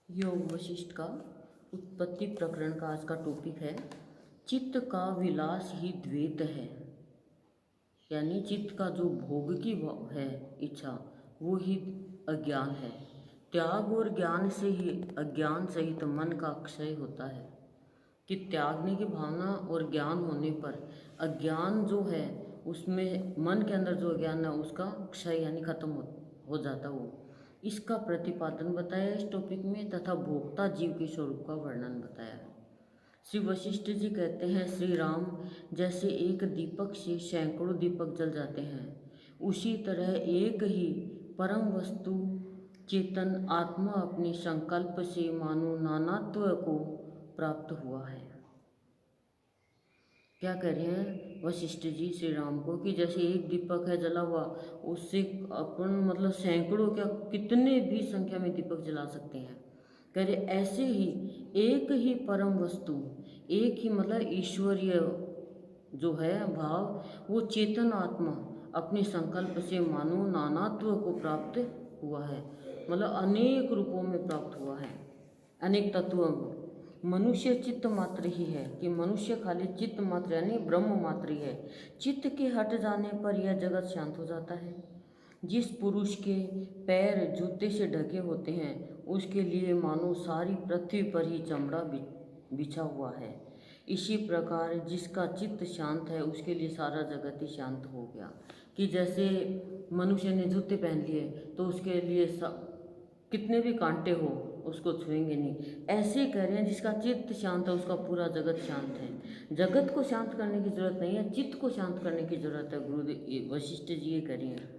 योग वशिष्ठ का उत्पत्ति प्रकरण का आज का टॉपिक है चित्त का विलास ही द्वैत है। यानी चित्त का जो भोग की है इच्छा वो ही अज्ञान है। त्याग और ज्ञान से ही अज्ञान सहित मन का क्षय होता है कि त्यागने की भावना और ज्ञान होने पर अज्ञान जो है उसमें मन के अंदर जो अज्ञान है उसका क्षय यानी खत्म हो जाता वो। इसका प्रतिपादन बताया इस टॉपिक में तथा भोक्ता जीव के स्वरूप का वर्णन बताया है। श्री वशिष्ठ जी कहते हैं, श्री राम जैसे एक दीपक से सैकड़ों दीपक जल जाते हैं, उसी तरह एक ही परम वस्तु चेतन आत्मा अपने संकल्प से मानो नानात्व को प्राप्त हुआ है। क्या कह रहे हैं वशिष्ठ जी श्री राम को कि जैसे एक दीपक है जला हुआ, उससे अपन मतलब सैकड़ों क्या कितने भी संख्या में दीपक जला सकते हैं। कह रहे ऐसे ही एक ही परम वस्तु, एक ही मतलब ईश्वरीय जो है भाव, वो चेतन आत्मा अपने संकल्प से मानो नानात्व को प्राप्त हुआ है, मतलब अनेक रूपों में प्राप्त हुआ है, अनेक तत्वों में। मनुष्य चित्त मात्र ही है कि मनुष्य खाली चित्त मात्र यानी ब्रह्म मात्र ही है। चित्त के हट जाने पर यह जगत शांत हो जाता है। जिस पुरुष के पैर जूते से ढके होते हैं उसके लिए मानो सारी पृथ्वी पर ही चमड़ा बिछा हुआ है। इसी प्रकार जिसका चित्त शांत है उसके लिए सारा जगत ही शांत हो गया। कि जैसे मनुष्य ने जूते पहन लिए तो उसके लिए कितने भी कांटे हो उसको छुएंगे नहीं। ऐसे कह रहे हैं जिसका चित्त शांत है उसका पूरा जगत शांत है। जगत को शांत करने की जरूरत नहीं है, चित्त को शांत करने की जरूरत है। गुरुदेव वशिष्ठ जी ये कह रहे हैं।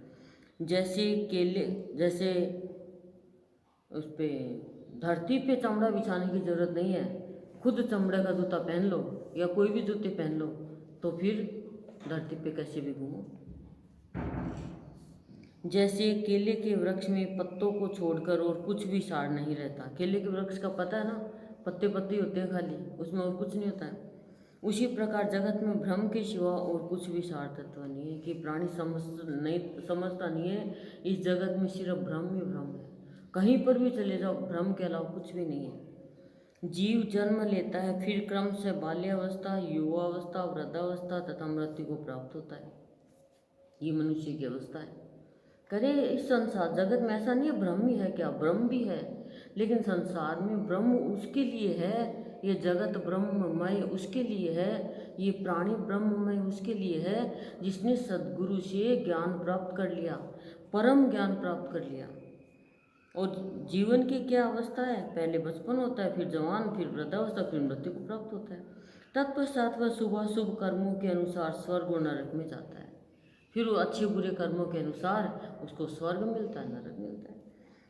जैसे उस पर धरती पे चमड़ा बिछाने की जरूरत नहीं है, खुद चमड़े का जूता पहन लो या कोई भी जूते पहन लो तो फिर धरती पे कैसे भी घूमो। जैसे केले के वृक्ष में पत्तों को छोड़कर और कुछ भी सार नहीं रहता। केले के वृक्ष का पता है ना, पत्ते पत्ते होते हैं खाली, उसमें और कुछ नहीं होता है। उसी प्रकार जगत में भ्रम के सिवा और कुछ भी सार तत्व नहीं है। कि प्राणी समझता नहीं है इस जगत में सिर्फ भ्रम ही भ्रम है। कहीं पर भी चले जाओ भ्रम के अलावा कुछ भी नहीं है। जीव जन्म लेता है, फिर क्रम से बाल्यावस्था, युवावस्था, वृद्धावस्था तथा मृत्यु को प्राप्त होता है। ये मनुष्य की अवस्था है। करे इस संसार जगत में ऐसा नहीं है ब्रह्म ही है क्या, ब्रह्म भी है, लेकिन संसार में ब्रह्म उसके लिए है, ये जगत ब्रह्ममय उसके लिए है, ये प्राणी ब्रह्ममय उसके लिए है जिसने सद्गुरु से ज्ञान प्राप्त कर लिया, परम ज्ञान प्राप्त कर लिया। और जीवन की क्या अवस्था है, पहले बचपन होता है, फिर जवान, फिर वृद्धावस्था, फिर मृत्यु को प्राप्त होता है। तत्पश्चात वह शुभ कर्मों के अनुसार स्वर्ग और नरक में जाता है। फिर वो अच्छे बुरे कर्मों के अनुसार उसको स्वर्ग मिलता है, नरक मिलता है।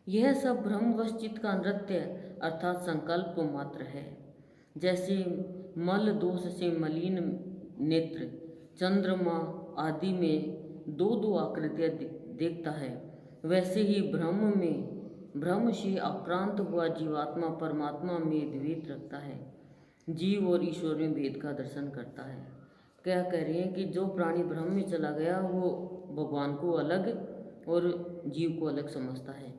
यह सब भ्रमवश चित्त का नृत्य अर्थात संकल्प मात्र है। जैसे मल दोष से मलिन नेत्र चंद्रमा आदि में दो दो आकृतियाँ देखता है, वैसे ही भ्रम से आक्रांत हुआ जीवात्मा परमात्मा में द्वैत रखता है, जीव और ईश्वर में भेद का दर्शन करता है। क्या कह रहे हैं कि जो प्राणी भ्रम में चला गया वो भगवान को अलग और जीव को अलग समझता है।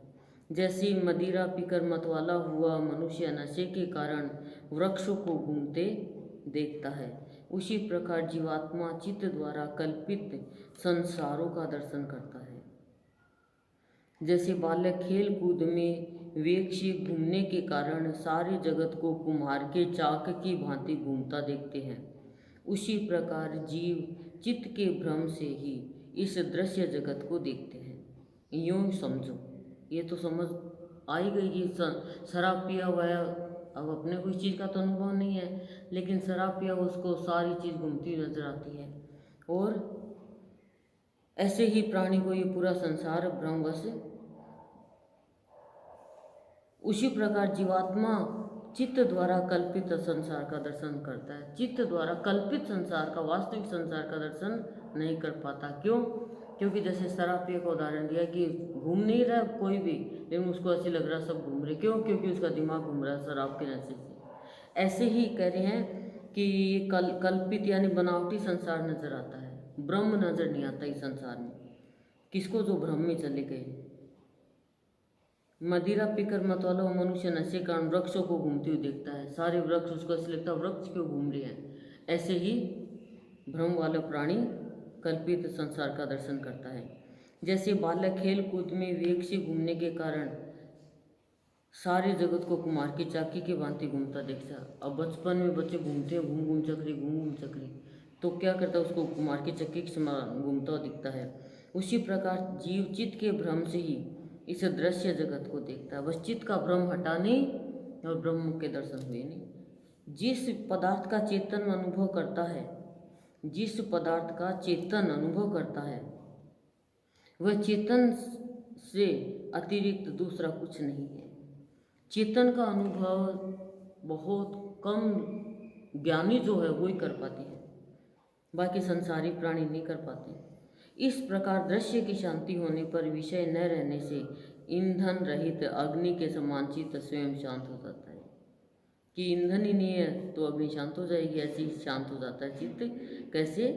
जैसे मदिरा पीकर मतवाला हुआ मनुष्य नशे के कारण वृक्षों को घूमते देखता है, उसी प्रकार जीवात्मा चित्त द्वारा कल्पित संसारों का दर्शन करता है। जैसे बालक खेल कूद में वेग से घूमने के कारण सारे जगत को कुम्हार के चाक की भांति घूमता देखते हैं, उसी प्रकार जीव चित्त के भ्रम से ही इस दृश्य जगत को देखते हैं। यूँ समझो, ये तो समझ आई गई कि शराब पिया हुआ है, अब अपने को इस चीज़ का तो अनुभव नहीं है, लेकिन शराब पिया उसको सारी चीज़ घूमती नजर आती है। और ऐसे ही प्राणी को ये पूरा संसार भ्रमवश, उसी प्रकार जीवात्मा चित्त द्वारा कल्पित संसार का दर्शन करता है। चित्त द्वारा कल्पित संसार का, वास्तविक संसार का दर्शन नहीं कर पाता। क्यों? क्योंकि जैसे शराब पिए का उदाहरण दिया कि घूम नहीं रहा कोई भी, लेकिन उसको ऐसे लग रहा सब घूम रहे। क्यों? क्योंकि उसका दिमाग घूम रहा है शराब के नशे से। ऐसे ही कह रहे हैं कि ये कल्पित यानी बनावटी संसार नजर आता है, ब्रह्म नजर नहीं आता इस संसार में। किसको? जो भ्रम में चले गए। मदिरा पीकर मतवाला वो मनुष्य नशे के कारण वृक्षों को घूमते हुए देखता है। सारे वृक्ष उसको ऐसे लगता है वृक्ष क्यों घूम रहे हैं। ऐसे ही भ्रम वाला प्राणी कल्पित संसार का दर्शन करता है। जैसे बालक खेल कूद में वेग से घूमने के कारण सारे जगत को कुमार की चाकी के भांति घूमता देखता। अब बचपन में बच्चे घूमते हैं घूम घूम चक्री घूम घूम चक्री, तो क्या करता है उसको कुमार की चक्की के समान घूमता हुआ दिखता है। उसी प्रकार जीव चित्त के भ्रम से ही इस दृश्य जगत को देखता है। बस चित्त का भ्रम हटाने और ब्रह्म के दर्शन हुए नहीं। जिस पदार्थ का चेतन अनुभव करता है, जिस पदार्थ का चेतन अनुभव करता है, वह चेतन से अतिरिक्त दूसरा कुछ नहीं है। चेतन का अनुभव बहुत कम ज्ञानी जो है वो ही कर पाती है, बाकी संसारी प्राणी नहीं कर पाते। इस प्रकार दृश्य की शांति होने पर विषय न रहने से ईंधन रहित अग्नि के समान चित्त स्वयं शांत हो जाता है। कि ईंधन ही नहीं है तो अग्नि शांत हो जाएगी, ऐसे ही शांत हो जाता है चित्त। कैसे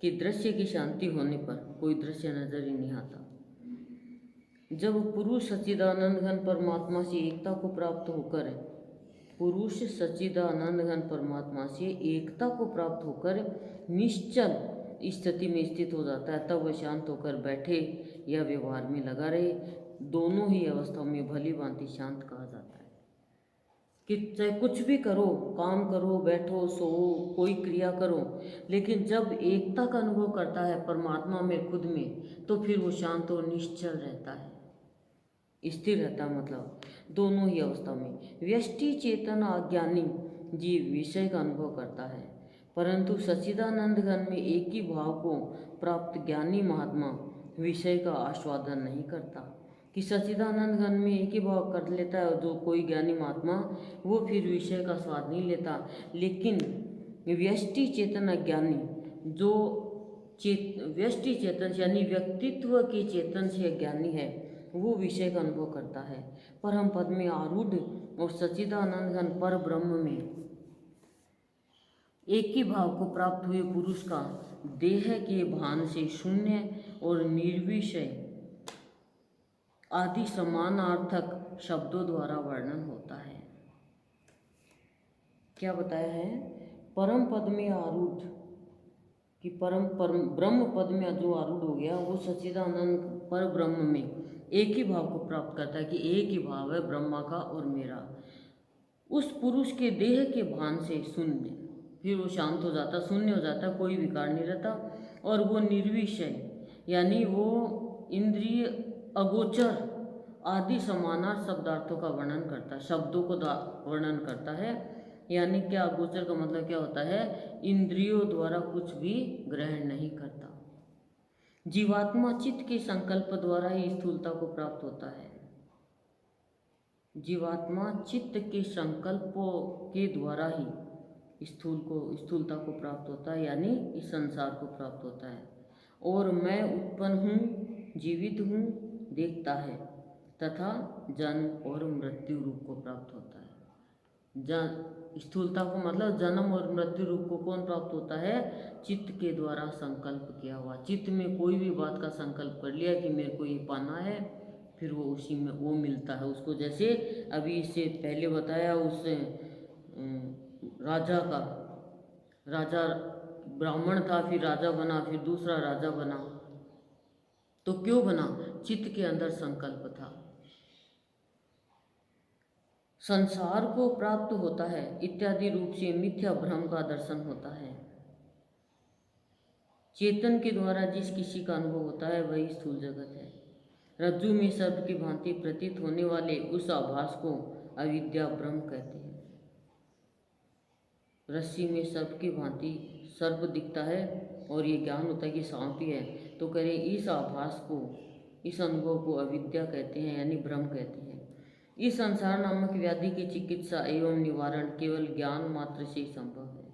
कि दृश्य की शांति होने पर कोई दृश्य नजर ही नहीं आता। जब पुरुष सच्चिदानंद घन परमात्मा से एकता को प्राप्त होकर पुरुष सच्चिदानंद घन परमात्मा से एकता को प्राप्त होकर निश्चल स्थिति में स्थित हो जाता है, तब वह शांत होकर बैठे या व्यवहार में लगा रहे, दोनों ही अवस्थाओं में भली भांति शांत कहा जाता है। कि चाहे कुछ भी करो, काम करो, बैठो, सो, कोई क्रिया करो, लेकिन जब एकता का अनुभव करता है परमात्मा में, खुद में, तो फिर वो शांत और निश्चल रहता है, स्थिर रहता है। मतलब दोनों ही अवस्था में व्यष्टि चेतन अज्ञानी जीव विषय का अनुभव करता है, परंतु सच्चिदानंद घन में एक ही भाव को प्राप्त ज्ञानी महात्मा विषय का आस्वादन नहीं करता। कि सच्चिदानंद घन में एक ही भाव कर लेता है जो कोई ज्ञानी महात्मा, वो फिर विषय का स्वाद नहीं लेता। लेकिन व्यष्टि चेतन अज्ञानी जो व्यष्टि चेतन यानी व्यक्तित्व के चेतन से अज्ञानी है, वो विषय का अनुभव करता है। परम पद में आरूढ़ और सच्चिदानंद घन पर ब्रह्म में एक ही भाव को प्राप्त हुए पुरुष का देह के भान से शून्य और निर्विषय आदि समानार्थक शब्दों द्वारा वर्णन होता है। क्या बताया है? परम पद में आरूढ़ कि परम ब्रह्म पद में जो आरूढ़ हो गया वो सच्चिदानंद पर ब्रह्म में एक ही भाव को प्राप्त करता है कि एक ही भाव है ब्रह्मा का और मेरा। उस पुरुष के देह के भान से शून्य, फिर वो शांत हो जाता, शून्य हो जाता, कोई विकार नहीं रहता, और वो निर्विषय यानी वो इंद्रिय अगोचर आदि समानार्थ शब्दार्थों का वर्णन करता है, शब्दों को वर्णन करता है। यानी क्या अगोचर का मतलब क्या होता है? इंद्रियों द्वारा कुछ भी ग्रहण नहीं करता। जीवात्मा चित्त के संकल्प द्वारा ही स्थूलता को प्राप्त होता है। जीवात्मा चित्त के संकल्पों के द्वारा ही स्थूलता को प्राप्त होता है, यानी इस संसार को प्राप्त होता है। और मैं उत्पन्न हूँ, जीवित हूँ देखता है तथा जन्म और मृत्यु रूप को प्राप्त होता है। स्थूलता को मतलब जन्म और मृत्यु रूप को कौन प्राप्त होता है? चित्त के द्वारा संकल्प किया हुआ। चित्त में कोई भी बात का संकल्प कर लिया कि मेरे को ये पाना है, फिर वो उसी में वो मिलता है उसको। जैसे अभी इससे पहले बताया उस राजा का, राजा ब्राह्मण था, फिर राजा बना, फिर दूसरा राजा बना, तो क्यों बना? चित्त के अंदर संकल्प था। संसार को प्राप्त होता है इत्यादि रूप से मिथ्या भ्रम का दर्शन होता है। चेतन के द्वारा जिस किसी का अनुभव होता है वही स्थूल जगत है। रज्जु में सर्प की भांति प्रतीत होने वाले उस आभास को अविद्या ब्रह्म कहते हैं। रस्सी में सर्प की भांति सर्प दिखता है और ये ज्ञान होता है कि सांप ही है, तो करें इस आभास को, इस अनुभव को अविद्या कहते हैं, यानी भ्रम कहते हैं। इस संसार नामक व्याधि की चिकित्सा एवं निवारण केवल ज्ञान मात्र से संभव है।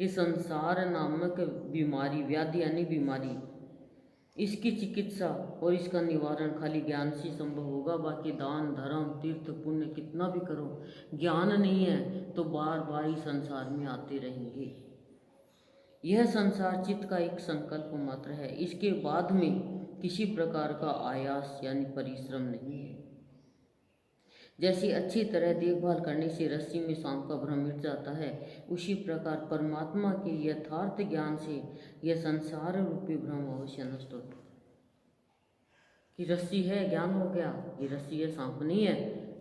कि संसार नामक बीमारी, व्याधि यानी बीमारी, इसकी चिकित्सा और इसका निवारण खाली ज्ञान से संभव होगा। बाकी दान धर्म तीर्थ पुण्य कितना भी करो, ज्ञान नहीं है तो बार बार ही संसार में आते रहेंगे। यह संसार चित्त का एक संकल्प मात्र है, इसके बाद में किसी प्रकार का आयास यानी परिश्रम नहीं है। जैसी अच्छी तरह देखभाल करने से रस्सी में सांप का भ्रम मिट जाता है, उसी प्रकार परमात्मा के यथार्थ ज्ञान से यह संसार रूपी भ्रम अवश्य नष्ट होता है। कि रस्सी है, ज्ञान हो गया, ये रस्सी है, सांप नहीं है,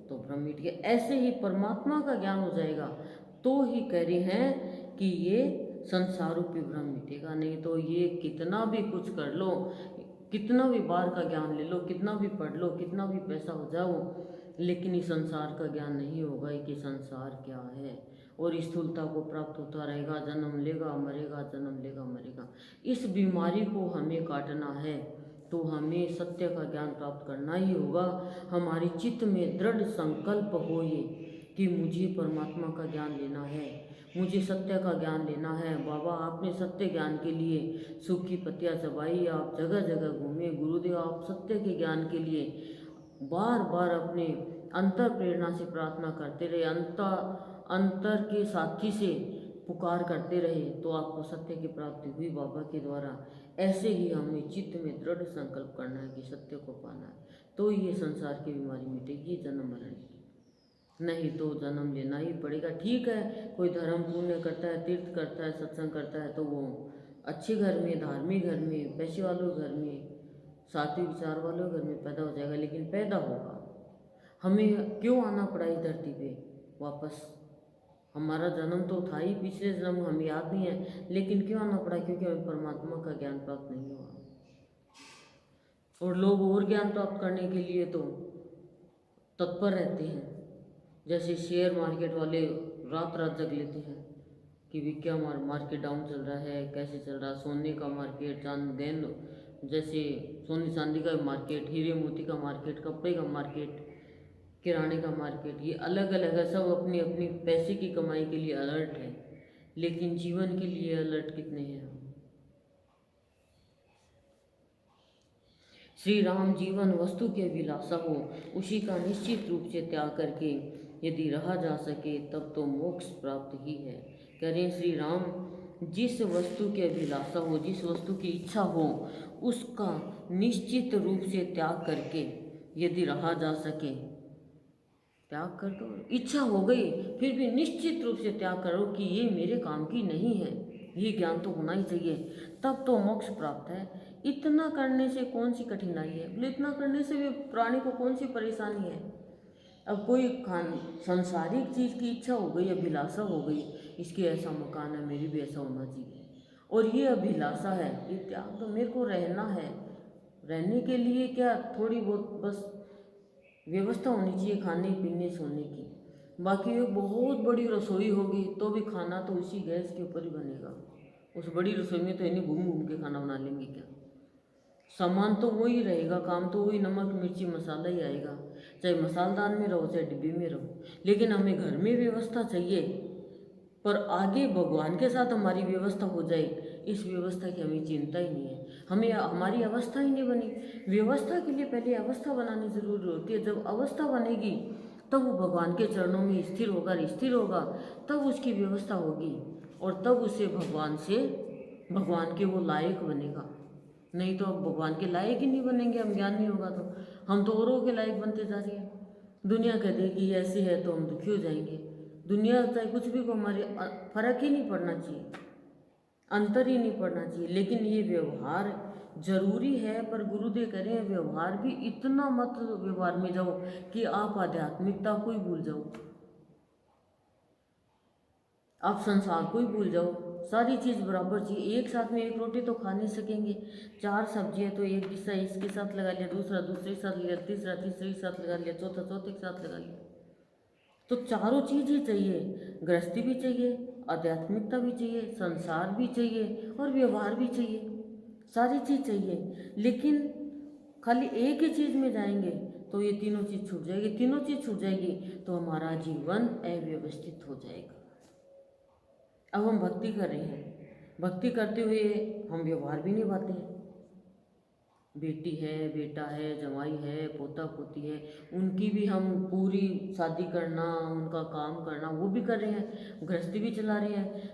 तो भ्रम मिट गया। ऐसे ही परमात्मा का ज्ञान हो जाएगा तो ही कह रहे हैं कि ये संसार रूपी भ्रम मिटेगा। नहीं तो ये कितना भी कुछ कर लो, कितना भी बार का ज्ञान ले लो, कितना भी पढ़ लो, कितना भी पैसा हो जाओ, लेकिन इस संसार का ज्ञान नहीं होगा कि संसार क्या है। और स्थूलता को प्राप्त होता रहेगा, जन्म लेगा मरेगा, जन्म लेगा मरेगा। इस बीमारी को हमें काटना है तो हमें सत्य का ज्ञान प्राप्त करना ही होगा। हमारे चित्त में दृढ़ संकल्प हो ये कि मुझे परमात्मा का ज्ञान लेना है, मुझे सत्य का ज्ञान लेना है। बाबा आपने सत्य ज्ञान के लिए सुख की पत्तियाँ चबाई, आप जगह जगह घूमे। गुरुदेव आप सत्य के ज्ञान के लिए बार बार अपने अंतर प्रेरणा से प्रार्थना करते रहे, अंतर के साथी से पुकार करते रहे, तो आपको सत्य की प्राप्ति हुई बाबा के द्वारा। ऐसे ही हमें चित्त में दृढ़ संकल्प करना है कि सत्य को पाना है, तो ये संसार की बीमारी मिटेगी, जन्म मरण की। नहीं तो जन्म लेना ही पड़ेगा। ठीक है, कोई धर्म पुण्य करता है, तीर्थ करता है, सत्संग करता है, तो वो अच्छे घर में, धार्मिक घर में, पैसे वालों घर में, सात्विक विचार वालों घर में पैदा हो जाएगा, लेकिन पैदा होगा। हमें क्यों आना पड़ा इस धरती पे वापस? हमारा जन्म तो था ही, पिछले जन्म हमें याद नहीं है, लेकिन क्यों आना पड़ा? क्योंकि हमें परमात्मा का ज्ञान प्राप्त नहीं हुआ। और लोग और ज्ञान प्राप्त करने के लिए तो तत्पर रहते हैं। जैसे शेयर मार्केट वाले रात रात जग लेते हैं कि भी क्या मार्केट डाउन चल रहा है, कैसे चल रहा है। सोने का मार्केट, जैसे सोने चांदी का मार्केट, हीरे मोती का मार्केट, कपड़े का मार्केट, किराने का मार्केट, ये अलग अलग है। सब अपनी अपनी पैसे की कमाई के लिए अलर्ट है, लेकिन जीवन के लिए अलर्ट कितने हैं हम? श्री राम जीवन वस्तु की अभिलाषा हो, उसी का निश्चित रूप से त्याग करके यदि रहा जा सके तब तो मोक्ष प्राप्त ही है। कह रहे हैं श्री राम, जिस वस्तु की अभिलाषा हो, जिस वस्तु की इच्छा हो, उसका निश्चित रूप से त्याग करके यदि रहा जा सके, त्याग कर दो। इच्छा हो गई फिर भी निश्चित रूप से त्याग करो कि ये मेरे काम की नहीं है, ये ज्ञान तो होना ही चाहिए, तब तो मोक्ष प्राप्त है। इतना करने से कौन सी कठिनाई है? बोले इतना करने से भी प्राणी को कौन सी परेशानी है? अब कोई संसारिक चीज़ की इच्छा हो गई, अभिलाषा हो गई, इसके ऐसा मकान है, मेरी भी ऐसा होना चाहिए, और ये अभिलाषा है, ये त्याग तो मेरे को रहना है। रहने के लिए क्या, थोड़ी बहुत बस व्यवस्था होनी चाहिए खाने पीने सोने की। बाकी एक बहुत बड़ी रसोई होगी तो भी खाना तो उसी गैस के ऊपर ही बनेगा। उस बड़ी रसोई में तो इन्हें घूम घूम के खाना बना लेंगे क्या? सामान तो वही रहेगा, काम तो वही, नमक मिर्ची मसाला ही आएगा, चाहे मसालदान में रहो चाहे डिब्बे में रहो। लेकिन हमें घर में व्यवस्था चाहिए, पर आगे भगवान के साथ हमारी व्यवस्था हो जाए, इस व्यवस्था की हमें चिंता ही नहीं है। हमें हमारी अवस्था ही नहीं बनी। व्यवस्था के लिए पहले अवस्था बनानी ज़रूरी होती है। जब अवस्था बनेगी तब वो भगवान के चरणों में स्थिर होगा, तब उसकी व्यवस्था होगी, और तब उसे भगवान के वो लायक बनेगा। नहीं तो अब भगवान के लायक ही नहीं बनेंगे, हम ज्ञान नहीं होगा तो हम तो औरों के लायक बनते जा रहे हैं। दुनिया कह देगी ऐसे है तो हम दुखी हो जाएंगे। दुनिया चाहे कुछ भी को, हमारे फर्क ही नहीं पड़ना चाहिए, अंतर ही नहीं पड़ना चाहिए। लेकिन ये व्यवहार जरूरी है, पर गुरुदेव कह रहे हैं व्यवहार भी इतना मत व्यवहार में जाओ कि आप आध्यात्मिकता को ही भूल जाओ, आप संसार को ही भूल जाओ। सारी चीज़ बराबर चाहिए। एक साथ में एक रोटी तो खा नहीं सकेंगे, 4 सब्जी है तो एक हिस्सा इसके साथ लगा लिया, दूसरा दूसरे के साथ लिया, तीसरा तीसरे के साथ लगा लिया, चौथा चौथे के साथ लगा लिया। तो चारों चीज़ ही चाहिए, गृहस्थी भी चाहिए, आध्यात्मिकता भी चाहिए, संसार भी चाहिए और व्यवहार भी चाहिए, सारी चीज़ चाहिए। लेकिन खाली एक ही चीज़ में जाएंगे तो ये तीनों चीज़ छूट जाएगी। तीनों चीज़ छूट जाएगी तो हमारा जीवन अव्यवस्थित हो जाएगा। अब हम भक्ति कर रहे हैं, भक्ति करते हुए हम व्यवहार भी निभाते हैं। बेटी है, बेटा है, जवाई है, पोता पोती है, उनकी भी हम पूरी शादी करना, उनका काम करना वो भी कर रहे हैं, गृहस्थी भी चला रहे हैं।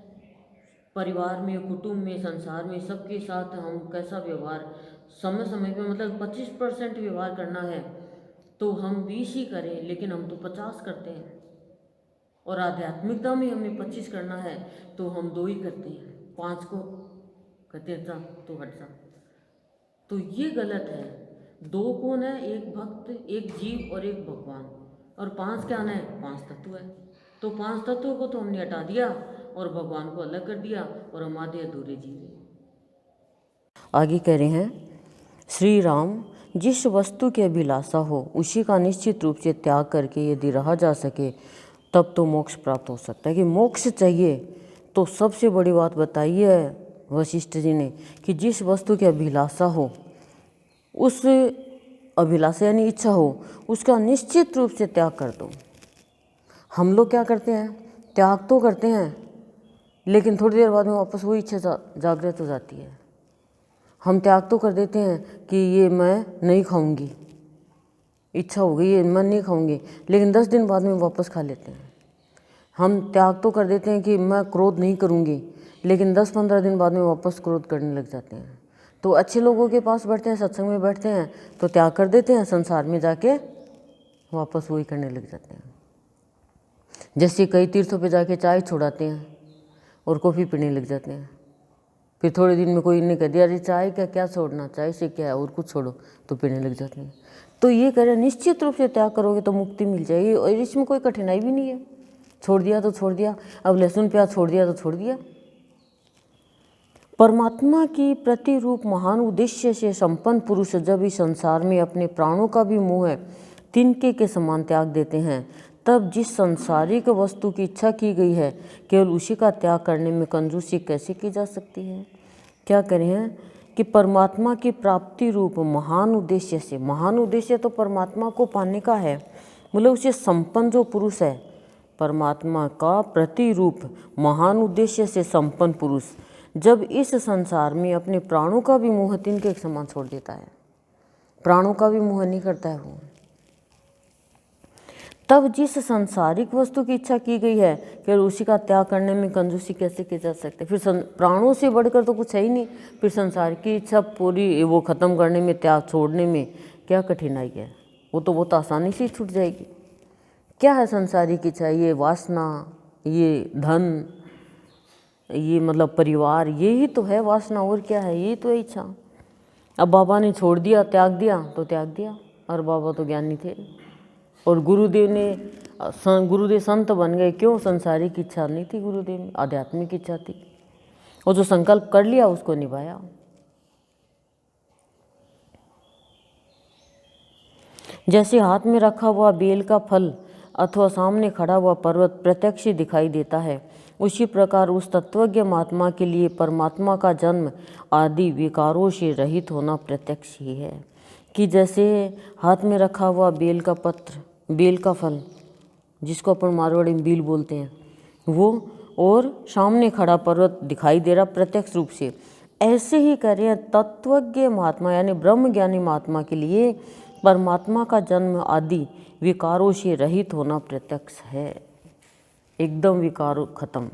परिवार में, कुटुंब में, संसार में सबके साथ हम कैसा व्यवहार समय समय पे, मतलब 25% व्यवहार करना है, तो हम 20 ही करें, लेकिन हम तो 50 करते हैं। और आध्यात्मिकता में हमें 25 करना है तो हम 2 ही करते हैं, 5 को कहते हैं जा तो हट जा। तो ये गलत है। 2 कौन है? एक भक्त, एक जीव और एक भगवान। और 5 क्या है? 5 तत्व है। तो 5 तत्वों को तो हमने हटा दिया और भगवान को अलग कर दिया और हम आधे अधूरे जीव हैं। आगे कह रहे हैं, श्री राम, जिस वस्तु की अभिलाषा हो उसी का निश्चित रूप से त्याग करके यदि रहा जा सके तब तो मोक्ष प्राप्त हो सकता है। कि मोक्ष चाहिए तो सबसे बड़ी बात बताई है वशिष्ठ जी ने कि जिस वस्तु की अभिलाषा हो, उस अभिलाषा यानी इच्छा हो, उसका निश्चित रूप से त्याग कर दो। हम लोग क्या करते हैं? त्याग तो करते हैं, लेकिन थोड़ी देर बाद में वापस वही इच्छा जागृत हो जाती है। हम त्याग तो कर देते हैं कि ये मैं नहीं खाऊंगी, इच्छा हो गई ये मैं नहीं खाऊंगी, लेकिन 10 दिन बाद में वापस खा लेते हैं। हम त्याग तो कर देते हैं कि मैं क्रोध नहीं करूंगी, लेकिन 10-15 दिन बाद में वापस क्रोध करने लग जाते हैं। तो अच्छे लोगों के पास बैठते हैं, सत्संग में बैठते हैं तो त्याग कर देते हैं, संसार में जाके वापस वही करने लग जाते हैं। जैसे कई तीर्थों पे जाके चाय छुड़ाते हैं और कॉफ़ी पीने लग जाते हैं। फिर थोड़े दिन में कोई ने कह दिया अरे चाय का क्या छोड़ना, चाय से क्या है और कुछ छोड़ो, तो पीने लग जाते हैं। तो ये कह रहे निश्चित रूप से त्याग करोगे तो मुक्ति मिल जाएगी और इसमें कोई कठिनाई भी नहीं है। छोड़ दिया तो छोड़ दिया, अब लहसुन प्याज छोड़ दिया तो छोड़ दिया। परमात्मा की प्रतिरूप महान उद्देश्य से संपन्न पुरुष जब इस संसार में अपने प्राणों का भी मोह है तिनके के समान त्याग देते हैं, तब जिस सांसारिक वस्तु की इच्छा की गई है केवल उसी का त्याग करने में कंजूसी कैसे की जा सकती है। क्या करें हैं कि परमात्मा की प्राप्ति रूप महान उद्देश्य से, महान उद्देश्य तो परमात्मा को पाने का है, मतलब उसे संपन्न जो पुरुष है, परमात्मा का प्रतिरूप महान उद्देश्य से संपन्न पुरुष जब इस संसार में अपने प्राणों का भी मोह तिनके के समान छोड़ देता है, प्राणों का भी मोह नहीं करता है वो, तब जिस सांसारिक वस्तु की इच्छा की गई है केवल उसी का त्याग करने में कंजूसी कैसे की जा सकती है। फिर प्राणों से बढ़कर तो कुछ है ही नहीं, फिर संसार की इच्छा पूरी वो ख़त्म करने में, त्याग छोड़ने में क्या कठिनाई है? वो तो बहुत आसानी से छूट जाएगी। क्या है संसारिक इच्छा? ये वासना, ये धन, ये मतलब परिवार, यही तो है वासना, और क्या है? यही तो है इच्छा। अब बाबा ने छोड़ दिया, त्याग दिया तो त्याग दिया, और बाबा तो ज्ञानी थे और गुरुदेव संत बन गए। क्यों? संसारिक इच्छा नहीं थी गुरुदेव में, आध्यात्मिक इच्छा थी, और जो संकल्प कर लिया उसको निभाया। जैसे हाथ में रखा हुआ बेल का फल अथवा सामने खड़ा हुआ पर्वत प्रत्यक्ष दिखाई देता है, उसी प्रकार उस तत्वज्ञ महात्मा के लिए परमात्मा का जन्म आदि विकारों से रहित होना प्रत्यक्ष ही है। कि जैसे हाथ में रखा हुआ बेल का पत्र, बेल का फल जिसको अपन मारवाड़ी में बील बोलते हैं वो, और सामने खड़ा पर्वत दिखाई दे रहा प्रत्यक्ष रूप से, ऐसे ही कह रहे हैं तत्वज्ञ महात्मा यानी ब्रह्म ज्ञानी महात्मा के लिए परमात्मा का जन्म आदि विकारों से रहित होना प्रत्यक्ष है, एकदम विकार खत्म।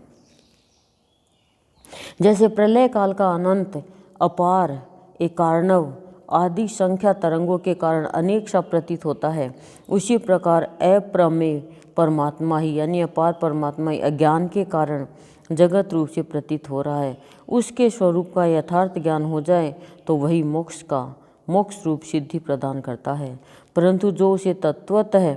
जैसे प्रलय काल का अनंत, अपार, एकार्णव आदि संख्या तरंगों के कारण अनेक सा प्रतीत होता है, उसी प्रकार अप्रमेय परमात्मा ही यानी अपार परमात्मा ही अज्ञान के कारण जगत रूप से प्रतीत हो रहा है। उसके स्वरूप का यथार्थ ज्ञान हो जाए तो वही मोक्ष रूप सिद्धि प्रदान करता है, परंतु जो उसे तत्वतः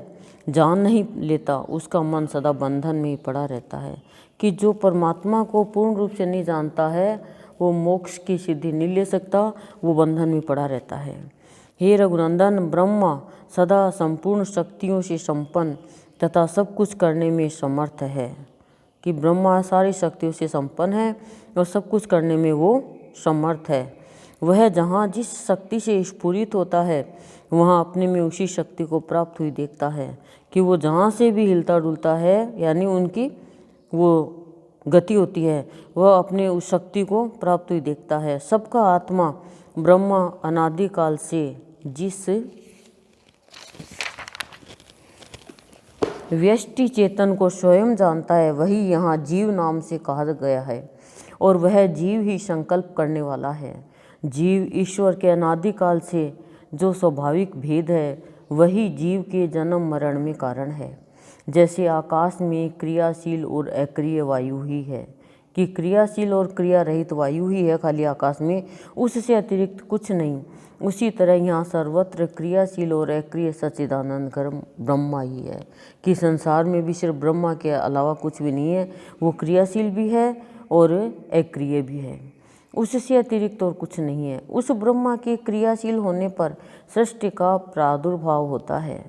जान नहीं लेता उसका मन सदा बंधन में ही पड़ा रहता है। कि जो परमात्मा को पूर्ण रूप से नहीं जानता है वो मोक्ष की सिद्धि नहीं ले सकता, वो बंधन में पड़ा रहता है। हे रघुनंदन, ब्रह्मा सदा संपूर्ण शक्तियों से संपन्न तथा सब कुछ करने में समर्थ है। कि ब्रह्मा सारी शक्तियों से संपन्न है और सब कुछ करने में वो समर्थ है। वह जहाँ जिस शक्ति से स्फुरित होता है वहाँ अपने में उसी शक्ति को प्राप्त हुई देखता है। कि वो जहाँ से भी हिलता डुलता है यानी उनकी वो गति होती है, वह अपने उस शक्ति को प्राप्त हुई देखता है। सबका आत्मा ब्रह्मा अनादिकाल से जिस व्यष्टि चेतन को स्वयं जानता है वही यहाँ जीव नाम से कहा गया है, और वह जीव ही संकल्प करने वाला है। जीव ईश्वर के अनादिकाल से जो स्वाभाविक भेद है वही जीव के जन्म मरण में कारण है। जैसे आकाश में क्रियाशील और अक्रिय वायु ही है, कि क्रियाशील और क्रिया रहित वायु ही है खाली आकाश में, उससे अतिरिक्त कुछ नहीं। उसी तरह यहाँ सर्वत्र क्रियाशील और अक्रिय सच्चिदानंद घन ब्रह्मा ही है, कि संसार में भी सिर्फ ब्रह्मा के अलावा कुछ भी नहीं है। वो क्रियाशील भी है और अक्रिय भी है, उससे अतिरिक्त और कुछ नहीं है। उस ब्रह्मा के क्रियाशील होने पर सृष्टि का प्रादुर्भाव होता है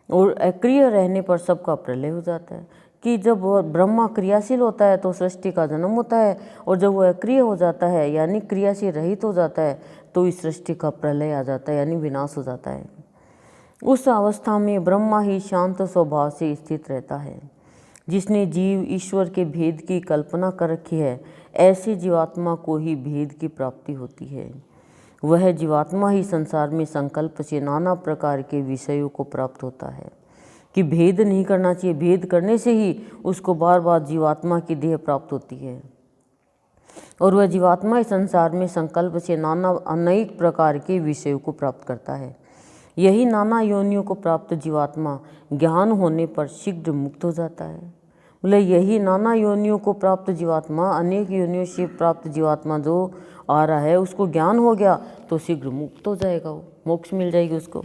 और अक्रिय रहने पर सबका प्रलय हो जाता है। कि जब ब्रह्मा क्रियाशील होता है तो सृष्टि का जन्म होता है, और जब वो अक्रिय हो जाता है यानी क्रिया से रहित हो जाता है तो इस सृष्टि का प्रलय आ जाता है यानी विनाश हो जाता है। उस अवस्था में ब्रह्मा ही शांत स्वभाव से स्थित रहता है। जिसने जीव ईश्वर के भेद की कल्पना कर रखी है, ऐसे जीवात्मा को ही भेद की प्राप्ति होती है। वह जीवात्मा ही संसार में संकल्प से नाना प्रकार के विषयों को प्राप्त होता है, कि भेद नहीं करना चाहिए। भेद करने से ही उसको बार बार जीवात्मा की देह प्राप्त होती है, और वह जीवात्मा इस संसार में संकल्प से नाना अनेक प्रकार के विषयों को प्राप्त करता है। यही नाना योनियों को प्राप्त जीवात्मा ज्ञान होने पर शीघ्र मुक्त हो जाता है। बोले यही नाना योनियों को प्राप्त जीवात्मा, अनेक योनियों से प्राप्त जीवात्मा जो आ रहा है, उसको ज्ञान हो गया तो शीघ्र मुक्त हो जाएगा, वो मोक्ष मिल जाएगी उसको।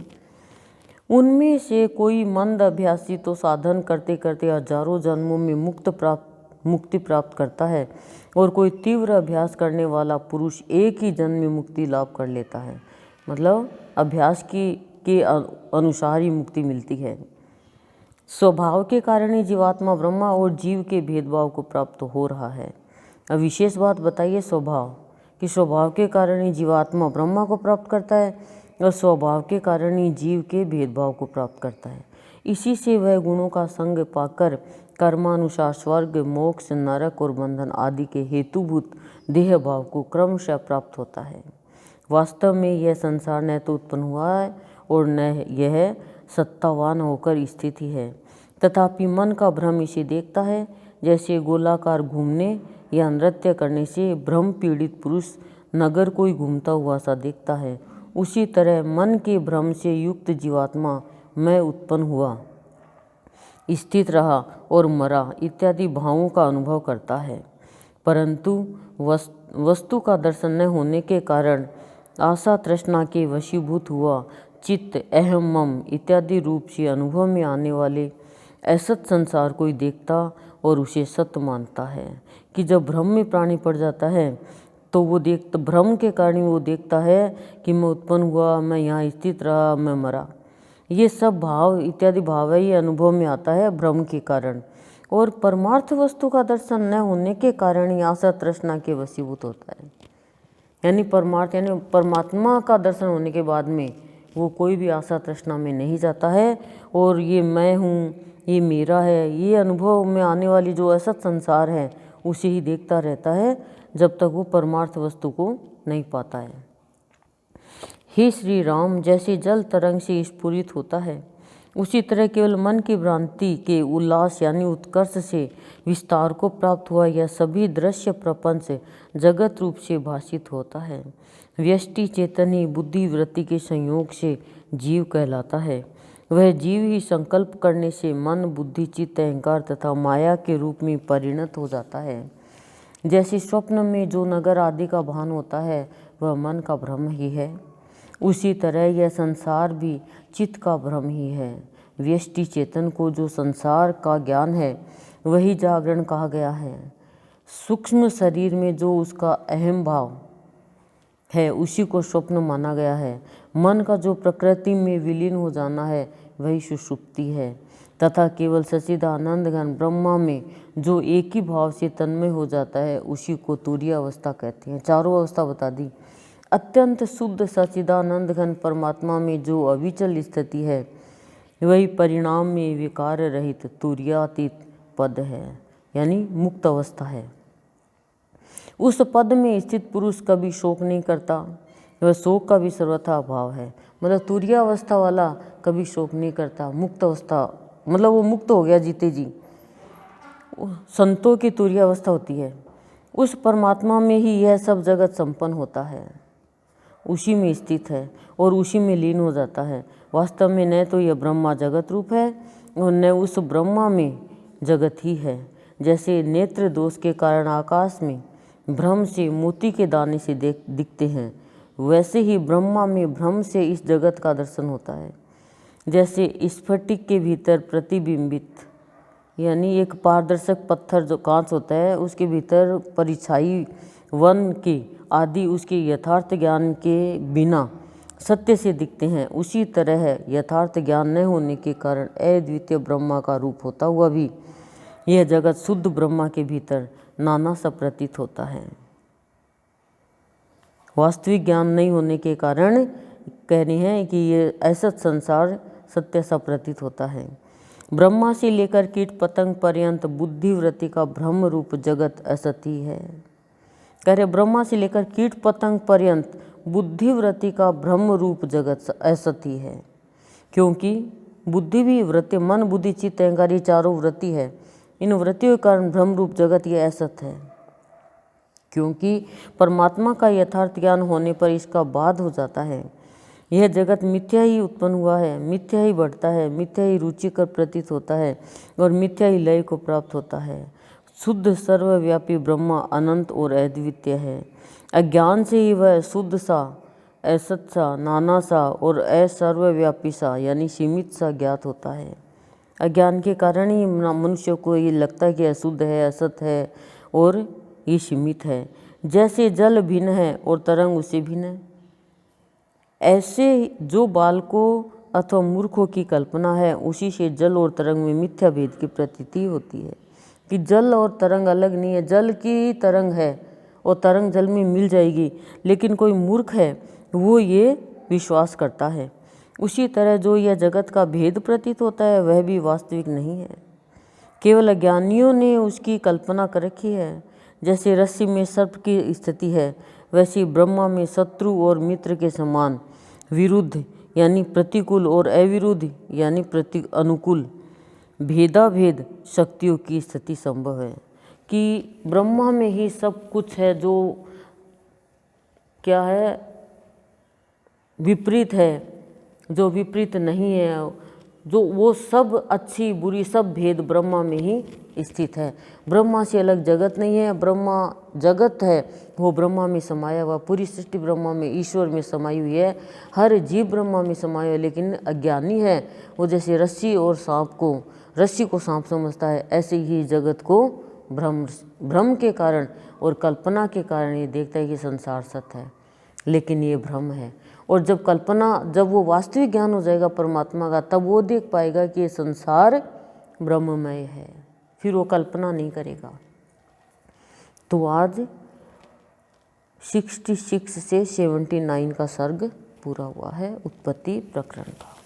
उनमें से कोई मंद अभ्यासी तो साधन करते करते हजारों जन्मों में मुक्ति प्राप्त करता है, और कोई तीव्र अभ्यास करने वाला पुरुष एक ही जन्म में मुक्ति लाभ कर लेता है। मतलब अभ्यास के अनुसार ही मुक्ति मिलती है। स्वभाव के कारण ही जीवात्मा ब्रह्मा और जीव के भेदभाव को प्राप्त हो रहा है। अब विशेष बात बताइए स्वभाव, कि स्वभाव के कारण ही जीवात्मा ब्रह्मा को प्राप्त करता है और स्वभाव के कारण ही जीव के भेदभाव को प्राप्त करता है। इसी से वह गुणों का संग पाकर कर्मानुसार स्वर्ग, मोक्ष, नरक और बंधन आदि के हेतुभूत देह भाव को क्रमशः प्राप्त होता है। वास्तव में यह संसार न तो उत्पन्न हुआ है और न यह सत्तावान होकर स्थित ही है, तथापि मन का भ्रम इसे देखता है। जैसे गोलाकार घूमने या नृत्य करने से भ्रम पीड़ित पुरुष नगर को ही घूमता हुआ सा देखता है, उसी तरह मन के भ्रम से युक्त जीवात्मा मैं उत्पन्न हुआ, स्थित रहा और मरा इत्यादि भावों का अनुभव करता है। परंतु वस्तु का दर्शन न होने के कारण आशा तृष्णा के वशीभूत हुआ चित्त अहम मम इत्यादि रूप से अनुभव में आने वाले असत संसार को ही देखता और उसे सत्य मानता है। कि जब भ्रम में प्राणी पड़ जाता है तो वो भ्रम के कारण वो देखता है कि मैं उत्पन्न हुआ, मैं यहाँ स्थित रहा, मैं मरा। ये सब भाव इत्यादि भाव है, ये अनुभव में आता है भ्रम के कारण। और परमार्थ वस्तु का दर्शन न होने के कारण ही आशा तृष्णा के वशीभूत होता है। यानी परमार्थ यानी परमात्मा का दर्शन होने के बाद में वो कोई भी आशा तृष्णा में नहीं जाता है, और ये मैं हूँ, ये मेरा है, ये अनुभव में आने वाली जो असत संसार है उसे ही देखता रहता है जब तक वो परमार्थ वस्तु को नहीं पाता है। हे श्री राम, जैसे जल तरंग से स्फुरित होता है, उसी तरह केवल मन की भ्रांति के उल्लास यानी उत्कर्ष से विस्तार को प्राप्त हुआ यह सभी दृश्य प्रपंच जगत रूप से भाषित होता है। व्यष्टि चेतन ही बुद्धि वृत्ति के संयोग से जीव कहलाता है। वह जीव ही संकल्प करने से मन, बुद्धि, चित्त, अहंकार तथा माया के रूप में परिणत हो जाता है। जैसे स्वप्न में जो नगर आदि का भान होता है वह मन का भ्रम ही है, उसी तरह यह संसार भी चित्त का भ्रम ही है। व्यष्टि चेतन को जो संसार का ज्ञान है वही जागरण कहा गया है। सूक्ष्म शरीर में जो उसका अहम भाव है उसी को स्वप्न माना गया है। मन का जो प्रकृति में विलीन हो जाना है वही सुषुप्ति है, तथा केवल सच्चिदानंद घन ब्रह्मा में जो एक ही भाव से तन्मय हो जाता है उसी को तुरीय अवस्था कहते हैं। चारों अवस्था बता दी। अत्यंत शुद्ध सच्चिदानंद घन परमात्मा में जो अविचल स्थिति है वही परिणाम में विकार रहित तुरीयातीत पद है, यानी मुक्त अवस्था है। उस पद में स्थित पुरुष कभी शोक नहीं करता, वह शोक का भी सर्वथा अभाव है। मतलब तुरीय अवस्था वाला कभी शोक नहीं करता। मुक्त अवस्था मतलब वो मुक्त हो गया जीते जी, संतों की तुरीय अवस्था होती है। उस परमात्मा में ही यह सब जगत संपन्न होता है। उसी में स्थित है और उसी में लीन हो जाता है। वास्तव में न तो यह ब्रह्मा जगत रूप है और न उस ब्रह्मा में जगत ही है। जैसे नेत्र दोष के कारण आकाश में भ्रम से मोती के दाने से दिखते हैं, वैसे ही ब्रह्मा में भ्रम से इस जगत का दर्शन होता है। जैसे स्फटिक के भीतर प्रतिबिंबित यानी एक पारदर्शक पत्थर जो कांच होता है, उसके भीतर परिछाई वन के आदि उसके यथार्थ ज्ञान के बिना सत्य से दिखते हैं, उसी तरह यथार्थ ज्ञान न होने के कारण अद्वितीय ब्रह्मा का रूप होता हुआ भी यह जगत शुद्ध ब्रह्मा के भीतर नाना सा प्रतीत होता है। वास्तविक ज्ञान नहीं होने के कारण कह रहे हैं कि ये ऐसा संसार सत्य सा प्रतीत होता है। ब्रह्मा से लेकर कीट पतंग पर्यंत बुद्धिवृत्ति का ब्रह्म रूप जगत असत ही है। कह रहे ब्रह्मा से लेकर कीट पतंग पर्यंत बुद्धिवृत्ति का ब्रह्म रूप जगत असत ही है, क्योंकि बुद्धि भी वृत्ति, मन बुद्धि चित्त अहंकार, ये चारों वृत्ति है। इन वृत्तियों के कारण ब्रह्म रूप जगत ये असत है, क्योंकि परमात्मा का यथार्थ ज्ञान होने पर इसका बाध हो जाता है। यह जगत मिथ्या ही उत्पन्न हुआ है, मिथ्या ही बढ़ता है, मिथ्या ही रुचिकर प्रतीत होता है और मिथ्या ही लय को प्राप्त होता है। शुद्ध सर्वव्यापी ब्रह्मा अनंत और अद्वितीय है। अज्ञान से ही वह शुद्ध सा, असत सा, नाना सा और असर्वव्यापी सा यानी सीमित सा ज्ञात होता है। अज्ञान के कारण ही मनुष्य को ये लगता है कि अशुद्ध है, असत है और ये सीमित है। जैसे जल भिन्न है और तरंग उससे भिन्न है, ऐसे जो बालकों अथवा मूर्खों की कल्पना है, उसी से जल और तरंग में मिथ्या भेद की प्रतीति होती है कि जल और तरंग अलग नहीं है। जल की तरंग है और तरंग जल में मिल जाएगी, लेकिन कोई मूर्ख है वो ये विश्वास करता है। उसी तरह जो यह जगत का भेद प्रतीत होता है वह भी वास्तविक नहीं है, केवल अज्ञानियों ने उसकी कल्पना कर रखी है। जैसे रस्सी में सर्प की स्थिति है, वैसे ब्रह्मा में शत्रु और मित्र के समान विरुद्ध यानी प्रतिकूल और अविरुद्ध यानी अनुकूल भेदाभेद शक्तियों की स्थिति संभव है। कि ब्रह्मा में ही सब कुछ है जो क्या है, विपरीत है, जो विपरीत नहीं है, जो वो सब अच्छी बुरी सब भेद ब्रह्मा में ही स्थित है। ब्रह्मा से अलग जगत नहीं है, ब्रह्मा जगत है वो ब्रह्मा में समाया हुआ, पूरी सृष्टि ब्रह्मा में ईश्वर में समाई हुई है, हर जीव ब्रह्मा में समाया हुआ। लेकिन अज्ञानी है वो जैसे रस्सी को सांप समझता है, ऐसे ही जगत को भ्रम के कारण और कल्पना के कारण ये देखता है कि संसार सत्य है, लेकिन ये भ्रम है। और जब वो वास्तविक ज्ञान हो जाएगा परमात्मा का, तब वो देख पाएगा कि ये संसार ब्रह्ममय है, फिर वो कल्पना नहीं करेगा। तो आज 66 से 79 का सर्ग पूरा हुआ है उत्पत्ति प्रकरण का।